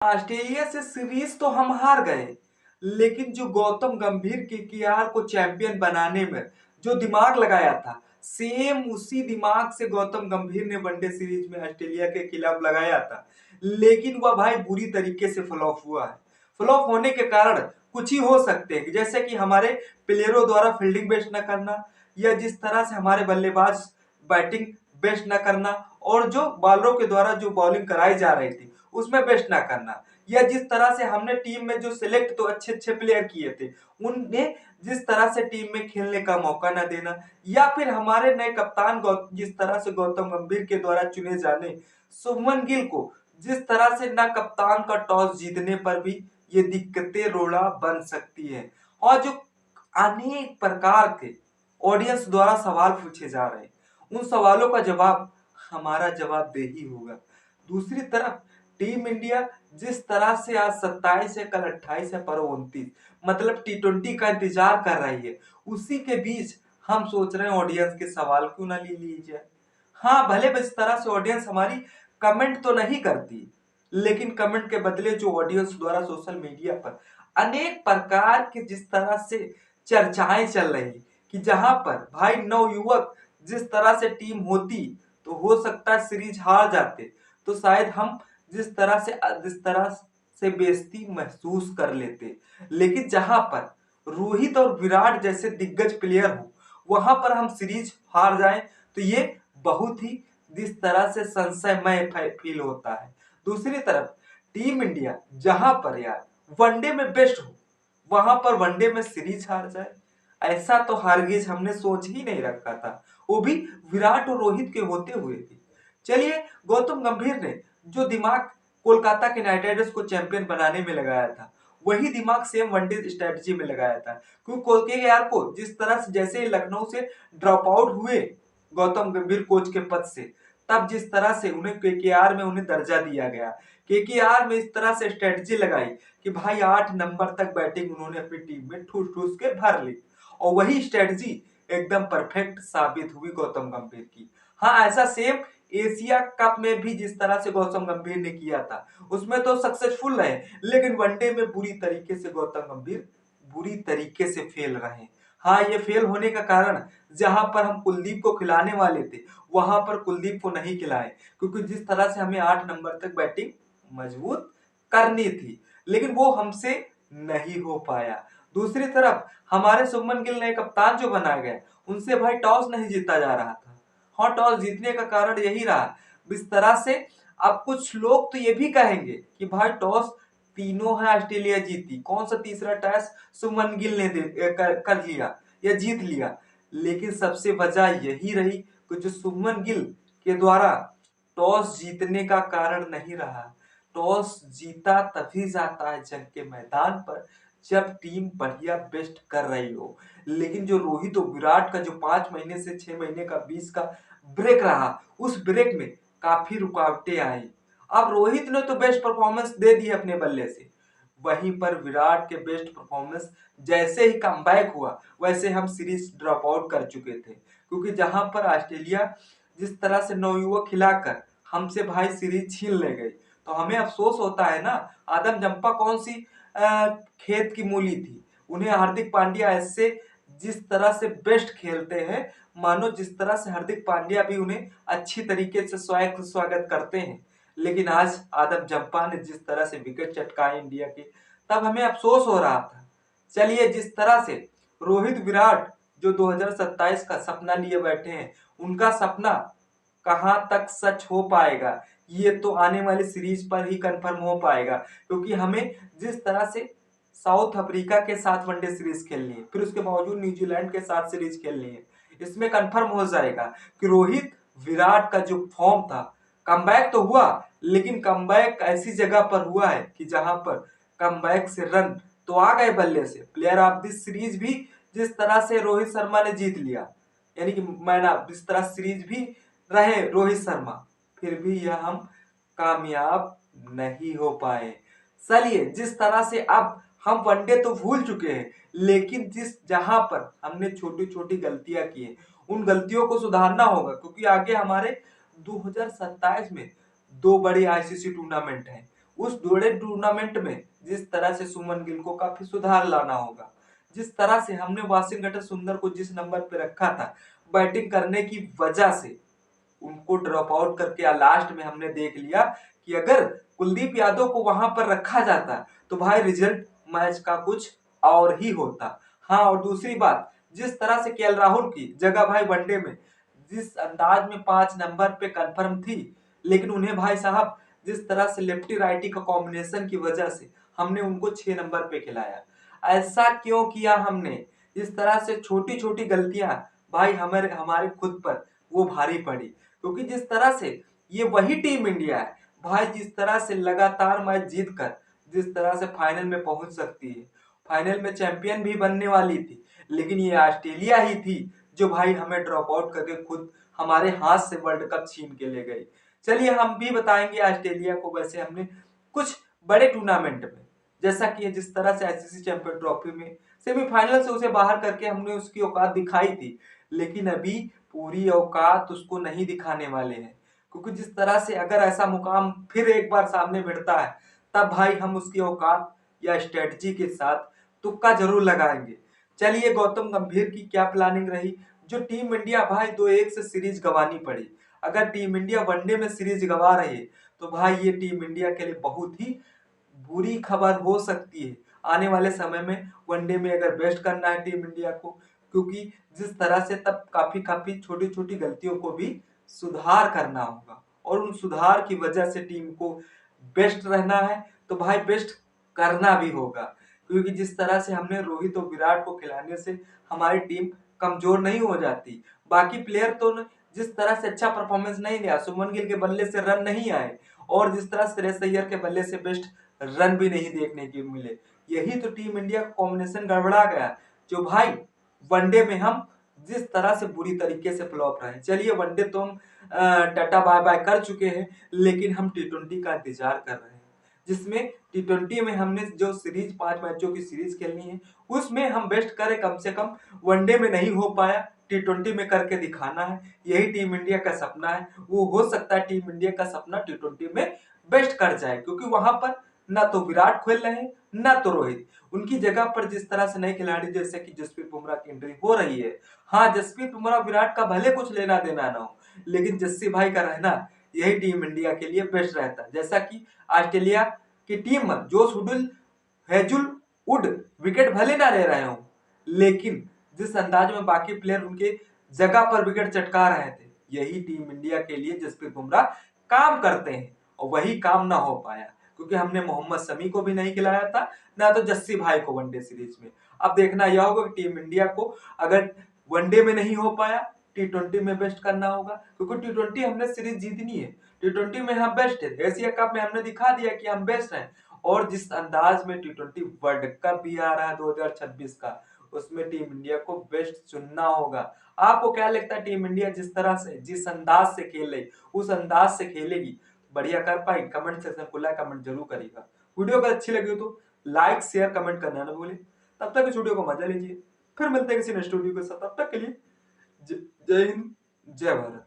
Australia से series तो हम हार गए, लेकिन जो गौतम गंभीर केकेआर को चैंपियन बनाने में जो दिमाग लगाया था, सेम उसी दिमाग से गौतम गंभीर ने वनडे सीरीज में ऑस्ट्रेलिया के खिलाफ लगाया था। लेकिन वह भाई बुरी तरीके से फ्लॉप हुआ है। फ्लॉप होने के कारण कुछ ही हो सकते हैं, जैसे कि हमारे प्लेयरों द्वारा फील्डिंग बेस्ट न करना, या जिस तरह से हमारे बल्लेबाज बैटिंग बेस्ट न करना, और जो बॉलरों के द्वारा जो बॉलिंग कराई जा रही थी उसमें बेस्ट ना करना, या जिस तरह से हमने टीम में जो सिलेक्ट तो अच्छे अच्छे प्लेयर किए थे उन्हें जिस तरह से टीम में खेलने का मौका ना देना, या फिर हमारे नए कप्तान जिस तरह से गौतम गंभीर के द्वारा चुने जाने शुभमन गिल को जिस तरह से ना कप्तान का टॉस जीतने पर भी ये दिक्कतें रोड़ा बन सकती है। और जो अनेक प्रकार के ऑडियंस द्वारा सवाल पूछे जा रहे हैं, उन सवालों का जवाब हमारा जवाबदेही होगा। दूसरी तरफ टीम इंडिया जिस तरह से आज 27 है, कल 28 है, पर 29 मतलब T20 का इंतजार कर रही है, उसी के बीच हम सोच रहे हैं ऑडियंस के सवाल क्यों ना ले लीजिए जाए। हाँ, भले इस तरह से ऑडियंस हमारी कमेंट तो नहीं करती, लेकिन कमेंट के बदले जो ऑडियंस द्वारा सोशल मीडिया पर अनेक प्रकार के जिस तरह से चर्चाएं चल रही कि जहां पर भाई नवयुवक जिस तरह से टीम होती तो हो सकता है सीरीज हार जाते, तो शायद हम जिस तरह से बेइज्जती महसूस कर लेते। लेकिन जहां पर रोहित और विराट जैसे दिग्गज प्लेयर हो, वहां पर हम सीरीज हार जाएं तो ये बहुत ही जिस तरह से संशयमय फील होता है। दूसरी तरफ टीम इंडिया जहां पर यार वनडे में बेस्ट हो, वहां पर वनडे में सीरीज हार जाए, ऐसा तो हरगिज हमने सोच ही नहीं रखा था, वो भी विराट और रोहित के होते हुए भी। चलिए, गौतम गंभीर ने जो दिमाग कोलकाता के नाइट राइडर्स को चैंपियन बनाने में लगाया था, वही दिमाग सेम वनडे स्ट्रेटजी में लगाया था। क्योंकि केकेआर को जिस तरह से जैसे लखनऊ से ड्रॉप आउट हुए गौतम गंभीर कोच के पद से, तब जिस तरह से उन्हें केकेआर में उन्हें दर्जा दिया गया, केकेआर में इस तरह से स्ट्रेटजी लगाई कि भाई 8 नंबर तक बैटिंग उन्होंने अपनी टीम में ठूस ठूस के भर ली, और वही स्ट्रेटजी एकदम परफेक्ट साबित हुई गौतम गंभीर की। हाँ, ऐसा सेम एशिया कप में भी जिस तरह से गौतम गंभीर ने किया था, उसमें तो सक्सेसफुल रहे, लेकिन वनडे में बुरी तरीके से गौतम गंभीर बुरी तरीके से फेल रहे। हाँ, ये फेल होने का कारण जहां पर हम कुलदीप को खिलाने वाले थे, वहां पर कुलदीप को नहीं खिलाए, क्योंकि जिस तरह से हमें 8 नंबर तक बैटिंग मजबूत करनी थी, लेकिन वो हमसे नहीं हो पाया। दूसरी तरफ हमारे शुभमन गिल ने कप्तान जो बनाया गया, उनसे भाई टॉस नहीं जीता जा रहा था। हाँ, टॉस जीतने का कारण यही रहा इस तरह से। अब कुछ लोग तो ये भी कहेंगे कि भाई टॉस तीनों है ऑस्ट्रेलिया जीती, कौन सा तीसरा टॉस शुभमन गिल ने कर लिया या जीत लिया। लेकिन सबसे वजह यही रही कि जो शुभमन गिल के द्वारा टॉस जीतने का कारण नहीं रहा। टॉस जीता तभी जाता है जंग के मैदान पर, जब टीम बढ़िया बेस्ट कर रही हो। लेकिन जो रोहित और विराट का जो 5 महीने से 6 महीने का बीच का ब्रेक रहा, उस ब्रेक में काफी रुकावटें आई। अब रोहित ने तो बेस्ट परफॉर्मेंस दे दी अपने बल्ले से, वहीं पर विराट के बेस्ट परफॉर्मेंस जैसे ही कमबैक हुआ, वैसे हम सीरीज ड्रॉप आउट कर चुके थे। क्योंकि जहां पर ऑस्ट्रेलिया जिस तरह से नवयुवक खिलाकर हमसे भाई सीरीज छीन ले गई, तो हमें अफसोस होता है ना। आदम जंपा कौन सी खेत की मूली थी, उन्हें हार्दिक पांड्या ऐसे जिस तरह से बेस्ट खेलते हैं, मानो जिस तरह से हार्दिक पांड्या भी उन्हें अच्छी तरीके से स्वागत करते हैं। लेकिन आज आदम जंपा ने जिस तरह से विकेट चटकाए इंडिया के, तब हमें अफसोस हो रहा था। चलिए, जिस तरह से रोहित विराट जो 2027 का सपना लिए बैठे हैं, उनका सपना कहां तक सच हो पाएगा, ये तो आने वाली सीरीज पर ही कंफर्म हो पाएगा। क्योंकि हमें जिस तरह से साउथ अफ्रीका के साथ वनडे सीरीज खेलनी है, फिर उसके बावजूद न्यूजीलैंड के साथ सीरीज खेलनी है, इसमें कंफर्म हो जाएगा कि रोहित विराट का जो फॉर्म था, कमबैक तो हुआ, लेकिन कमबैक ऐसी जगह पर हुआ है कि जहां पर कमबैक से रन तो आ गए बल्ले से। प्लेयर ऑफ दिस सीरीज भी जिस तरह से रोहित शर्मा ने जीत लिया, यानी कि मैन ऑफ जिस तरह सीरीज भी रहे रोहित शर्मा, फिर भी यह हम कामयाब नहीं हो पाए। चलिए, जिस तरह से अब हम वनडे तो भूल चुके हैं, लेकिन जिस जहां पर हमने छोटी छोटी गलतियां की हैं, उन गलतियों को सुधारना होगा। क्योंकि आगे हमारे 2027 में 2 बड़े आईसीसी टूर्नामेंट हैं, उस बड़े टूर्नामेंट में जिस तरह से सुमन गिल को काफी सुधार लाना होगा, जिस तरह से हमने वाशिंगटन सुंदर को जिस नंबर पे रखा था बैटिंग करने की वजह से उनको ड्रॉप आउट करके लास्ट में हमने देख लिया कि अगर कुलदीप यादव को वहां पर रखा जाता तो भाई रिजल्ट मैच का कुछ और ही होता। हाँ, और दूसरी बात, जिस तरह से केएल राहुल की जगह भाई वनडे में जिस अंदाज में 5 नंबर पे कंफर्म थी, लेकिन उन्हें भाई साहब जिस तरह से लेफ्टी राइटी का कॉम्बिनेशन की वजह से हमने उनको 6 नंबर पे खिलाया। ऐसा क्यों किया हमने? इस तरह से छोटी छोटी गलतियां भाई हमारे हमारे खुद पर वो भारी पड़ी, क्योंकि जिस तरह से ये वही टीम इंडिया है भाई, जिस तरह से लगातार मैच जीत कर जिस तरह से फाइनल में पहुंच सकती है, फाइनल में चैंपियन भी बनने वाली थी, लेकिन ये ऑस्ट्रेलिया ही थी जो भाई हमें ड्रॉप आउट करके खुद हमारे हाथ से वर्ल्ड कप छीन के ले गई। चलिए हम भी बताएंगे ऑस्ट्रेलिया को। वैसे हमने कुछ बड़े टूर्नामेंट में, जैसा कि जिस तरह से आईसीसी चैंपियन ट्रॉफी में सेमीफाइनल से उसे बाहर करके हमने उसकी औकात दिखाई थी, लेकिन अभी पूरी औकात उसको नहीं दिखाने वाले हैं, क्योंकि जिस तरह से अगर ऐसा मुकाम फिर एक बार सामने भिड़ता है तब भाई हम उसकी औकात या स्ट्रेटजी के साथ तुक्का जरूर लगाएंगे। चलिए गौतम गंभीर की क्या प्लानिंग रही? जो टीम इंडिया भाई 2-1 से सीरीज गंवानी पड़ी, अगर टीम इंडिया वनडे में सीरीज गंवा रही है तो भाई ये टीम इंडिया के लिए बहुत ही बुरी खबर हो सकती है आने वाले समय में। वनडे में अगर बेस्ट करना है टीम इंडिया को, क्योंकि जिस तरह से तब काफी काफी छोटी छोटी गलतियों को भी सुधार करना होगा, और उन सुधार की वजह से टीम को बेस्ट रहना है तो भाई बेस्ट करना भी होगा, क्योंकि जिस तरह से हमने रोहित और विराट को खिलाने से हमारी टीम कमजोर नहीं हो जाती। बाकी प्लेयर तो जिस तरह से अच्छा परफॉर्मेंस नहीं दिया, सुमन गिल के बल्ले से रन नहीं आए, और जिस तरह श्रेयस अय्यर के बल्ले से बेस्ट रन भी नहीं देखने के मिले, यही तो टीम इंडिया का कॉम्बिनेशन गड़बड़ा गया, जो भाई वनडे में हम जिस तरह से बुरी तरीके से फ्लॉप रहे। चलिए वनडे तो हम टाटा बाय बाय कर चुके हैं, लेकिन हम टी20 का इंतजार कर रहे हैं, जिसमें टी20 में हमने जो सीरीज 5 मैचों की सीरीज खेलनी है उसमें हम बेस्ट करें, कम से कम वनडे में नहीं हो पाया टी20 में करके दिखाना है। यही टीम इंडिया का सपना है। वो हो सकता है टीम इंडिया का सपना टी20 में बेस्ट कर जाए, क्योंकि वहां पर ना तो विराट खेल रहे हैं ना तो रोहित, उनकी जगह पर जिस तरह से नए खिलाड़ी जैसे कि जसप्रीत बुमराह की एंट्री हो रही है। हाँ, जसप्रीत बुमराह विराट का भले कुछ लेना देना ना हो, लेकिन जस्सी भाई का रहना यही टीम इंडिया के लिए बेस्ट रहता है। जैसा कि ऑस्ट्रेलिया की टीम में जोस हेजुलवुड विकेट भले ना ले रहे हो, लेकिन जिस अंदाज में बाकी प्लेयर उनके जगह पर विकेट चटका रहे थे, यही टीम इंडिया के लिए जसप्रीत बुमराह काम करते हैं, और वही काम ना हो पाया, क्योंकि हमने मोहम्मद शमी को भी नहीं खिलाया था, ना तो जस्सी भाई को वनडे सीरीज में। अब देखना यह होगा कि टीम इंडिया को अगर वनडे में नहीं हो पाया टी20 में बेस्ट करना होगा, क्योंकि टी20 हमने सीरीज जीतनी है, टी20 में हम बेस्ट है। एशिया कप में हमने दिखा दिया कि हम बेस्ट हैं, और जिस अंदाज में टी20 वर्ल्ड कप भी आ रहा है 2026 का, उसमें टीम इंडिया को बेस्ट चुनना होगा। आपको क्या लगता है टीम इंडिया जिस तरह से जिस अंदाज से खेल रही उस अंदाज से खेलेगी, बढ़िया कर पाई? कमेंट सेक्शन खुला है, कमेंट जरूर करिएगा। वीडियो अगर अच्छी लगी हो तो लाइक शेयर कमेंट करना ना भूले। तब तक इस वीडियो को मजा लीजिए, फिर मिलते हैं किसी नेक्स्ट वीडियो के साथ। तब तक के लिए जय हिंद, जय भारत।